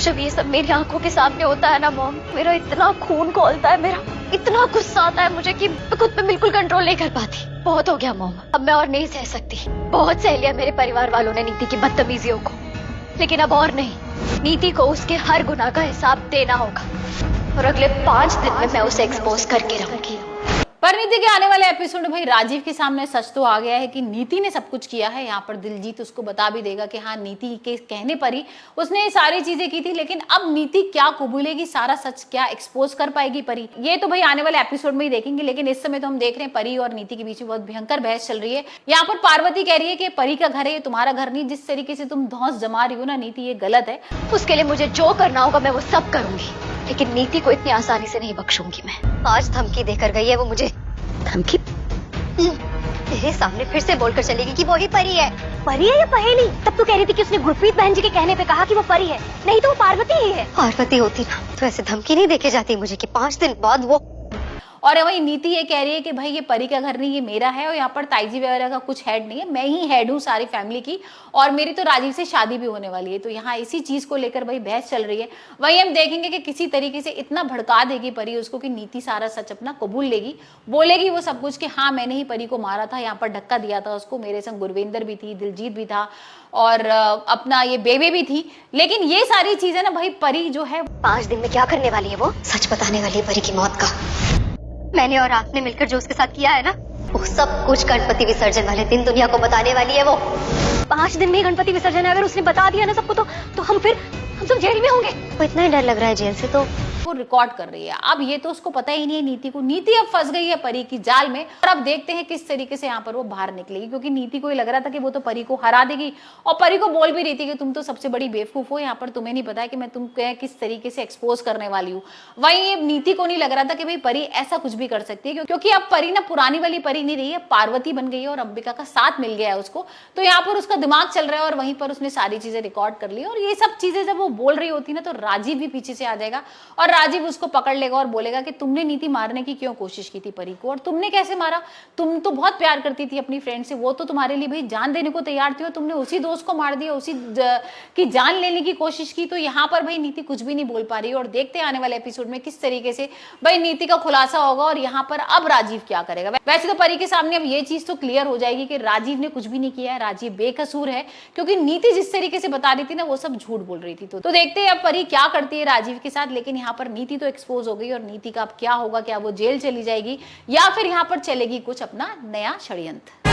जब ये सब मेरी आंखों के सामने होता है ना मॉम, मेरा इतना खून खौलता है, मेरा इतना गुस्सा आता है मुझे कि मैं खुद पे बिल्कुल कंट्रोल नहीं कर पाती। बहुत हो गया मॉम, अब मैं और नहीं सह सकती। बहुत सह लिया मेरे परिवार वालों ने नीति की बदतमीजियों को, लेकिन अब और नहीं। नीति को उसके हर गुनाह का हिसाब देना होगा और अगले 5 दिन में मैं उसे एक्सपोज करके रहूंगी। परिणीति के आने वाले एपिसोड में भाई राजीव के सामने सच तो आ गया है कि नीति ने सब कुछ किया है। यहाँ पर दिलजीत उसको बता भी देगा कि हाँ, नीति के कहने पर ही उसने ये सारी चीजें की थी, लेकिन अब नीति क्या कबूलेगी, सारा सच क्या एक्सपोज कर पाएगी परी, ये तो भाई आने वाले एपिसोड में ही देखेंगे। लेकिन इस समय तो हम देख रहे हैं परी और नीति के बीच में बहुत भयंकर बहस चल रही है। यहाँ पर पार्वती कह रही है कि परी का घर है, ये तुम्हारा घर नहीं। जिस तरीके से तुम धौंस जमा रही हो ना नीति, ये गलत है। उसके लिए मुझे जो करना होगा मैं वो सब करूंगी, लेकिन नीति को इतनी आसानी से नहीं बख्शूंगी मैं। आज धमकी देकर गई है वो मुझे। धमकी? तेरे सामने फिर से बोलकर चलेगी कि वो ही परी है। परी है या पहेली? तब तो कह रही थी कि उसने गुरप्रीत बहन जी के कहने पे कहा कि वो परी है, नहीं तो वो पार्वती ही है। पार्वती होती ना तो ऐसे धमकी नहीं देके जाती मुझे कि 5 दिन बाद वो। और वही नीति ये कह रही है कि भाई ये परी का घर नहीं, ये मेरा है, और यहाँ पर ताईजी वगैरह का कुछ हेड नहीं है, मैं ही हेड हूँ सारी फैमिली की, और मेरी तो राजीव से शादी भी होने वाली है। तो यहाँ इसी चीज को लेकर भाई बहस चल रही है। वही हम देखेंगे कि किसी तरीके से इतना भड़का देगी परी उसको कि नीति सारा सच अपना कबूल लेगी, बोलेगी वो सब कुछ कि हाँ मैंने ही परी को मारा था, यहाँ पर धक्का दिया था उसको, मेरे संग गुरविंदर भी थी, दिलजीत भी था, और अपना ये बेबे भी थी। लेकिन ये सारी चीजें ना भाई परी जो है 5 दिन में क्या करने वाली है, वो सच बताने वाली है परी की मौत का। मैंने और आपने मिलकर जो उसके साथ किया है ना, वो सब कुछ गणपति विसर्जन वाले दिन दुनिया को बताने वाली है वो। 5 दिन में ही गणपति विसर्जन है, अगर उसने बता दिया ना सबको तो हम सब जेल में होंगे। वो इतना ही डर लग रहा है जेल से, तो वो रिकॉर्ड कर रही है। अब ये तो उसको पता ही नहीं है नीति को। नीति अब फंस गई है परी की जाल में, और अब देखते हैं किस तरीके से यहाँ पर वो बाहर निकलेगी, क्योंकि नीति को ये लग रहा था कि वो तो परी को हरा देगी, और परी को बोल भी रही थी कि तुम तो सबसे बड़ी बेवकूफ हो, यहाँ पर तुम्हें नहीं पता है कि मैं तुम किस तरीके से एक्सपोज करने वाली हूँ। वही नीति को नहीं लग रहा था कि भाई परी ऐसा कुछ भी कर सकती है, क्योंकि अब परी ना पुरानी वाली परी नहीं रही है, पार्वती बन गई है और अंबिका का साथ मिल गया है उसको। तो यहाँ पर उसका दिमाग चल रहा है और वहीं पर उसने सारी चीजें रिकॉर्ड कर ली। और ये सब चीजें जब वो बोल रही होती ना तो राजीव भी पीछे से आ जाएगा और राजीव उसको पकड़ लेगा और बोलेगा कि तुमने नीति मारने की क्यों कोशिश की थी परी को, और तुमने कैसे मारा? तुम तो बहुत प्यार करती थी अपनी फ्रेंड से, वो तो तुम्हारे लिए भाई जान देने को तैयार थी, और तुमने उसी दोस्त को मार दिया, उसी की जान लेने की कोशिश की। तो यहाँ पर भाई नीति कुछ भी नहीं बोल पा रही है, और देखते हैं आने वाले एपिसोड में किस तरीके से भाई नीति का खुलासा होगा और यहाँ पर अब राजीव क्या करेगा। वैसे तो परी के सामने अब ये चीज तो क्लियर हो जाएगी कि राजीव ने कुछ भी नहीं किया है, राजीव बेकसूर है, क्योंकि नीति जिस तरीके से बता रही थी ना वो सब झूठ बोल रही थी। तो देखते हैं अब परी क्या करती है राजीव के साथ। लेकिन यहाँ पर नीति तो एक्सपोज हो गई, और नीति का अब क्या होगा, क्या वो जेल चली जाएगी या फिर यहाँ पर चलेगी कुछ अपना नया षड्यंत्र।